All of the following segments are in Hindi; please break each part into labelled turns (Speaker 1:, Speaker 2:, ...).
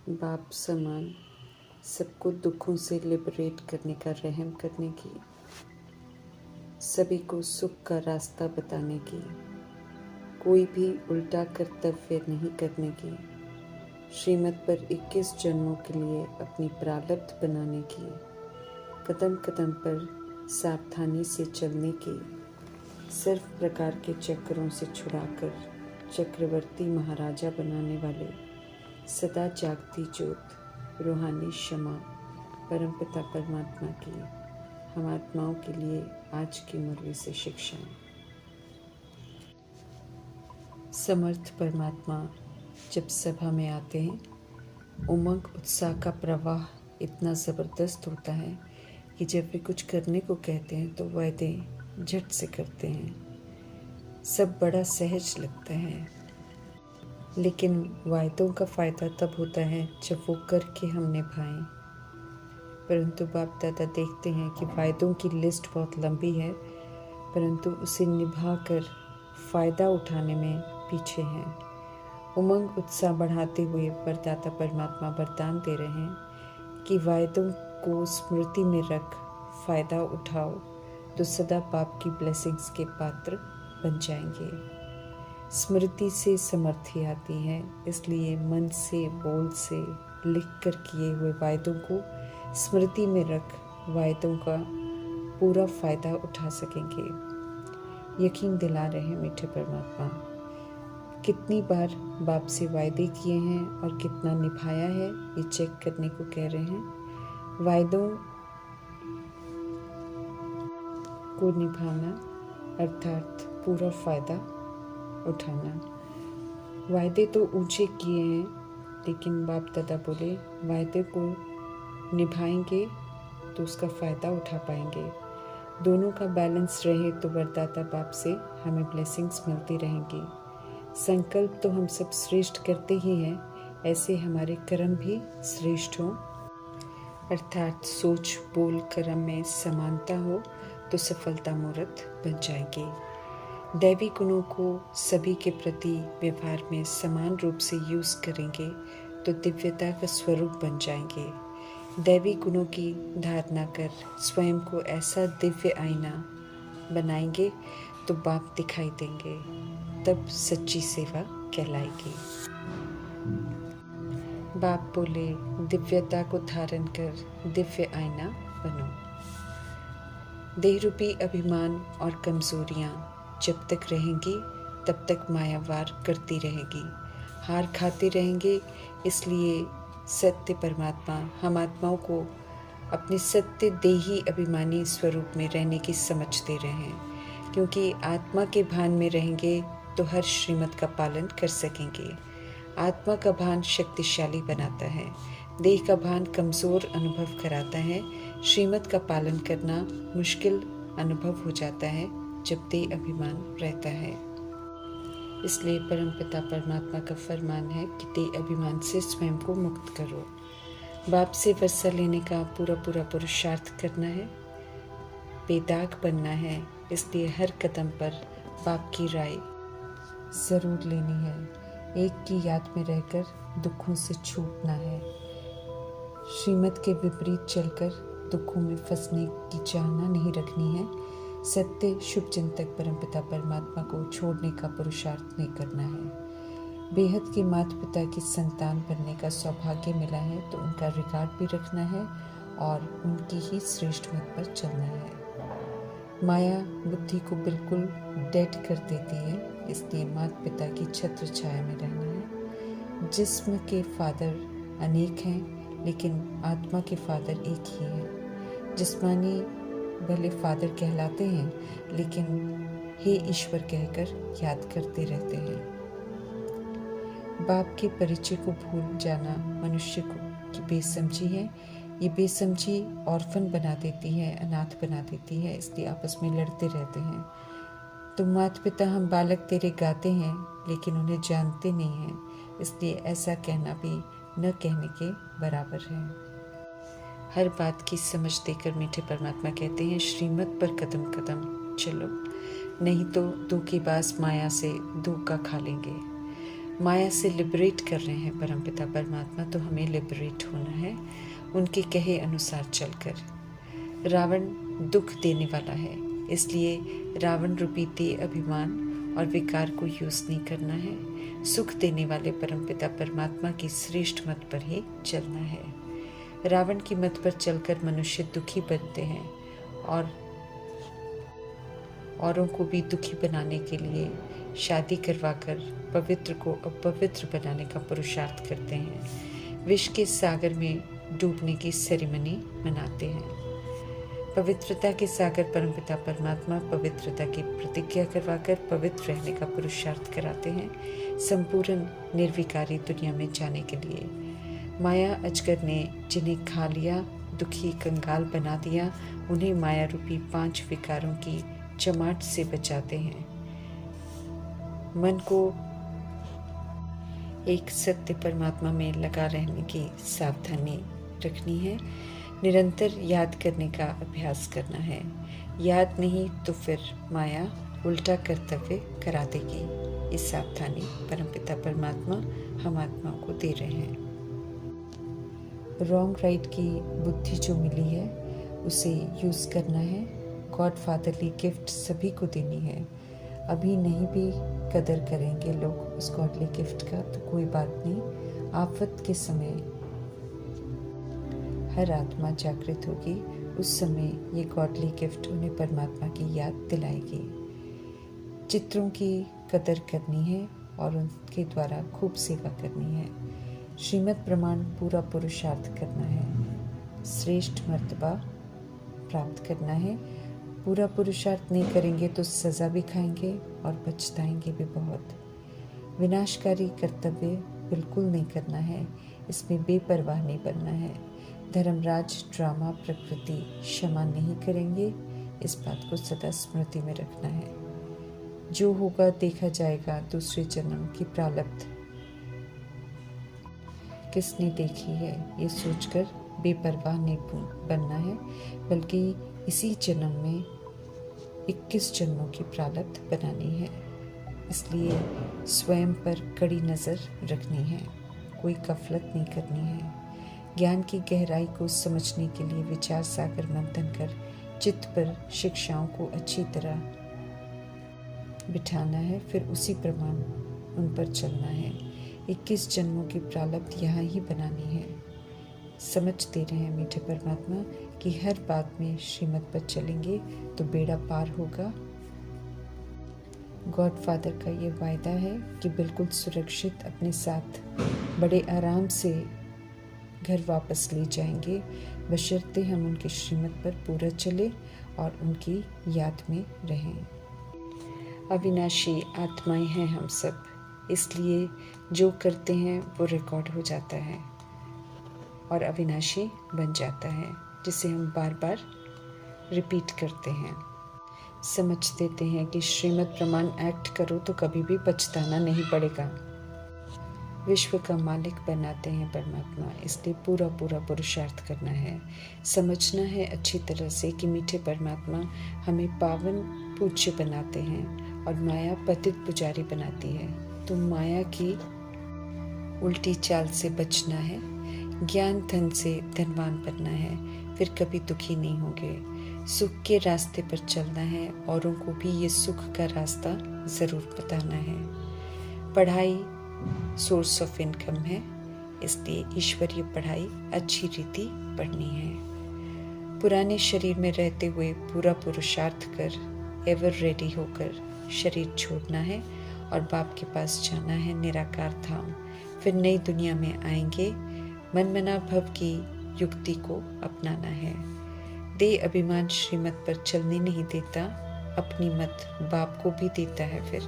Speaker 1: बाप समान, सबको दुखों से लिबरेट करने का रहम करने की, सभी को सुख का रास्ता बताने की, कोई भी उल्टा कर्तव्य नहीं करने की, श्रीमत पर 21 जन्मों के लिए अपनी प्रारब्ध बनाने की, कदम कदम पर सावधानी से चलने की, सर्व प्रकार के चक्रों से छुड़ाकर चक्रवर्ती महाराजा बनाने वाले, सदा जागती ज्योत, रूहानी क्षमा, परमपिता परमात्मा की हम आत्माओं के लिए आज की मुरली से शिक्षाएं। समर्थ परमात्मा जब सभा में आते हैं, उमंग उत्साह का प्रवाह इतना ज़बरदस्त होता है कि जब वे कुछ करने को कहते हैं तो वायदे झट से करते हैं। सब बड़ा सहज लगता है, लेकिन वायदों का फ़ायदा तब होता है जब वो करके हम निभाएं। परंतु बाप दादा देखते हैं कि वायदों की लिस्ट बहुत लंबी है, परंतु उसे निभाकर फ़ायदा उठाने में पीछे हैं। उमंग उत्साह बढ़ाते हुए वरदाता परमात्मा वरदान दे रहे हैं कि वायदों को स्मृति में रख फ़ायदा उठाओ तो सदा बाप की ब्लेसिंग्स के पात्र बन जाएंगे। स्मृति से समर्थी आती है, इसलिए मन से, बोल से, लिख कर किए हुए वायदों को स्मृति में रख वायदों का पूरा फ़ायदा उठा सकेंगे। यकीन दिला रहे हैं मीठे परमात्मा। कितनी बार बाप से वायदे किए हैं और कितना निभाया है, ये चेक करने को कह रहे हैं। वायदों को निभाना अर्थात पूरा फ़ायदा उठाना। वायदे तो ऊंचे किए हैं, लेकिन बाप दादा बोले वायदे को निभाएंगे तो उसका फ़ायदा उठा पाएंगे। दोनों का बैलेंस रहे तो वरदाता बाप से हमें ब्लेसिंग्स मिलती रहेंगी। संकल्प तो हम सब श्रेष्ठ करते ही हैं, ऐसे हमारे कर्म भी श्रेष्ठ हों, अर्थात सोच बोल कर्म में समानता हो तो सफलता मूर्त बन जाएंगे। दैवी गुणों को सभी के प्रति व्यवहार में समान रूप से यूज़ करेंगे तो दिव्यता का स्वरूप बन जाएंगे। दैवी गुणों की धारणा कर स्वयं को ऐसा दिव्य आईना बनाएंगे तो बाप दिखाई देंगे, तब सच्ची सेवा कहलाएगी। बाप बोले दिव्यता को धारण कर दिव्य आईना बनो। देह रूपी अभिमान और कमजोरियां जब तक रहेंगी तब तक मायावार करती रहेगी, हार खाते रहेंगे। इसलिए सत्य परमात्मा हम आत्माओं को अपने सत्य देही अभिमानी स्वरूप में रहने की समझ दे रहे हैं, क्योंकि आत्मा के भान में रहेंगे तो हर श्रीमत का पालन कर सकेंगे। आत्मा का भान शक्तिशाली बनाता है, देह का भान कमज़ोर अनुभव कराता है। श्रीमत का पालन करना मुश्किल अनुभव हो जाता है जब देह अभिमान रहता है। इसलिए परमपिता परमात्मा का फरमान है कि देह अभिमान से स्वयं को मुक्त करो। बाप से वर्षा लेने का पूरा पूरा पुरुषार्थ करना है, बेदाग बनना है। इसलिए हर कदम पर बाप की राय ज़रूर लेनी है। एक की याद में रहकर दुखों से छूटना है। श्रीमत के विपरीत चलकर दुखों में फंसने की चाहना नहीं रखनी है। सत्य शुभ चिंतक परमपिता परमात्मा को छोड़ने का पुरुषार्थ नहीं करना है। बेहद के माता पिता की संतान बनने का सौभाग्य मिला है तो उनका रिकॉर्ड भी रखना है और उनकी ही श्रेष्ठ मत पर चलना है। माया बुद्धि को बिल्कुल डेड कर देती है, इसलिए माता पिता की छत्र छाया में रहना है। जिस्म के फादर अनेक हैं, लेकिन आत्मा के फादर एक ही है। जिस्मानी भले फादर कहलाते हैं, लेकिन हे ईश्वर कहकर याद करते रहते हैं। बाप के परिचय को भूल जाना मनुष्य की बेसमझी है। ये बेसमझी ऑर्फन बना देती है, अनाथ बना देती है, इसलिए आपस में लड़ते रहते हैं। तो माता पिता हम बालक तेरे गाते हैं, लेकिन उन्हें जानते नहीं हैं, इसलिए ऐसा कहना भी न कहने के बराबर है। हर बात की समझ देकर मीठे परमात्मा कहते हैं श्रीमत पर कदम कदम चलो, नहीं तो धोखेबाज माया से धोखा खा लेंगे। माया से लिबरेट कर रहे हैं परमपिता परमात्मा, तो हमें लिबरेट होना है उनके कहे अनुसार चलकर। रावण दुख देने वाला है, इसलिए रावण रूपी देह अभिमान और विकार को यूज नहीं करना है। सुख देने वाले परमपिता परमात्मा की श्रेष्ठ मत पर ही चलना है। रावण की मत पर चलकर मनुष्य दुखी बनते हैं और औरों को भी दुखी बनाने के लिए शादी करवाकर पवित्र को अपवित्र बनाने का पुरुषार्थ करते हैं। विष के सागर में डूबने की सेरेमनी मनाते हैं। पवित्रता के सागर परमपिता परमात्मा पवित्रता की प्रतिज्ञा करवाकर पवित्र रहने का पुरुषार्थ कराते हैं, संपूर्ण निर्विकारी दुनिया में जाने के लिए। माया अजगर ने जिन्हें खा लिया, दुखी कंगाल बना दिया, उन्हें माया रूपी 5 विकारों की चमाट से बचाते हैं। मन को एक सत्य परमात्मा में लगा रहने की सावधानी रखनी है। निरंतर याद करने का अभ्यास करना है। याद नहीं तो फिर माया उल्टा कर्तव्य करा देगी। ये सावधानी परमपिता परमात्मा हम आत्माओं को दे रहे हैं। रॉन्ग राइट की बुद्धि जो मिली है उसे यूज़ करना है। गॉड फादरली गिफ्ट सभी को देनी है। अभी नहीं भी कदर करेंगे लोग उस गॉडली गिफ्ट का तो कोई बात नहीं, आफत के समय हर आत्मा जागृत होगी, उस समय ये गॉडली गिफ्ट उन्हें परमात्मा की याद दिलाएगी। चित्रों की कदर करनी है और उनके द्वारा खूब सेवा करनी है। श्रीमद् प्रमाण पूरा पुरुषार्थ करना है। श्रेष्ठ मर्तबा प्राप्त करना है। पूरा पुरुषार्थ नहीं करेंगे तो सज़ा भी खाएंगे और पछताएंगे भी बहुत। विनाशकारी कर्तव्य बिल्कुल नहीं करना है, इसमें बेपरवाह नहीं बनना है। धर्मराज ड्रामा प्रकृति क्षमा नहीं करेंगे, इस बात को सदा स्मृति में रखना है। जो होगा देखा जाएगा, दूसरे जन्म की प्रारब्ध किसने देखी है, ये सोचकर बेपरवाह नहीं बनना है, बल्कि इसी जन्म में 21 जन्मों की प्रारब्ध बनानी है। इसलिए स्वयं पर कड़ी नज़र रखनी है, कोई गफलत नहीं करनी है। ज्ञान की गहराई को समझने के लिए विचार सागर मंथन कर चित्त पर शिक्षाओं को अच्छी तरह बिठाना है, फिर उसी प्रमाण उन पर चलना है। 21 जन्मों की प्रारब्ध यहाँ ही बनानी है। समझ दे रहे हैं मीठे परमात्मा कि हर बात में श्रीमत पर चलेंगे तो बेड़ा पार होगा। गॉड फादर का ये वायदा है कि बिल्कुल सुरक्षित अपने साथ बड़े आराम से घर वापस ले जाएंगे, बशर्ते हम उनकी श्रीमत पर पूरा चले और उनकी याद में रहें। अविनाशी आत्माएं हैं हम सब, इसलिए जो करते हैं वो रिकॉर्ड हो जाता है और अविनाशी बन जाता है, जिसे हम बार बार रिपीट करते हैं। समझ देते हैं कि श्रीमद् प्रमाण एक्ट करो तो कभी भी पछताना नहीं पड़ेगा। विश्व का मालिक बनाते हैं परमात्मा, इसलिए पूरा पूरा पुरुषार्थ करना है। समझना है अच्छी तरह से कि मीठे परमात्मा हमें पावन पूज्य बनाते हैं और माया पतित पुजारी बनाती है। तो माया की उल्टी चाल से बचना है, ज्ञान धन से धनवान बनना है, फिर कभी दुखी नहीं होंगे। सुख के रास्ते पर चलना है, औरों को भी ये सुख का रास्ता ज़रूर बताना है। पढ़ाई सोर्स ऑफ इनकम है, इसलिए ईश्वरीय पढ़ाई अच्छी रीति पढ़नी है। पुराने शरीर में रहते हुए पूरा पुरुषार्थ कर एवर रेडी होकर शरीर छोड़ना है और बाप के पास जाना है, निराकार धाम। फिर नई दुनिया में आएंगे। मनमना भव की युक्ति को अपनाना है। देह अभिमान श्रीमत पर चलने नहीं देता, अपनी मत बाप को भी देता है। फिर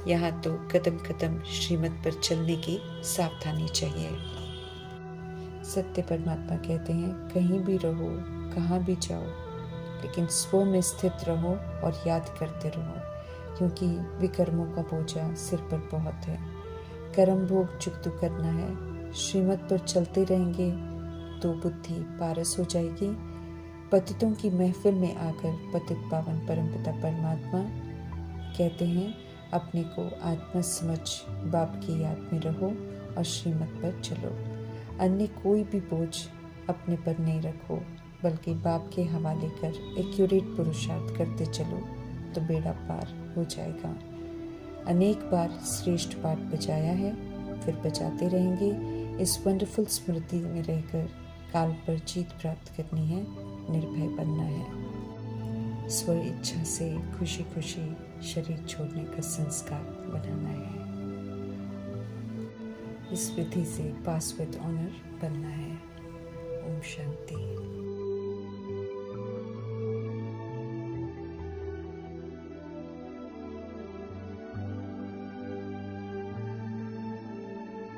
Speaker 1: यहाँ तो कदम कदम श्रीमत पर चलने की सावधानी चाहिए। सत्य परमात्मा कहते हैं, कहीं भी रहो, कहाँ भी जाओ, लेकिन स्व में स्थित रहो और याद करते रहो, क्योंकि विकर्मों का बोझा सिर पर बहुत है। कर्म भोग चुकतु करना है। श्रीमत पर चलते रहेंगे तो बुद्धि पारस हो जाएगी। पतितों की महफिल में आकर पतित पावन परमपिता परमात्मा कहते हैं, अपने को आत्मा समझ बाप की याद में रहो और श्रीमत पर चलो। अन्य कोई भी बोझ अपने पर नहीं रखो, बल्कि बाप के हवाले कर एक्यूरेट पुरुषार्थ करते चलो तो बेड़ा पार हो जाएगा। अनेक बार श्रेष्ठ पाठ बजाया है, फिर बजाते रहेंगे। इस वंडरफुल स्मृति में रहकर काल पर जीत प्राप्त करनी है, निर्भय बनना है। स्व इच्छा से खुशी खुशी शरीर छोड़ने का संस्कार बनाना है। इस विधि से पास विद ऑनर बनना है। ओम शांति।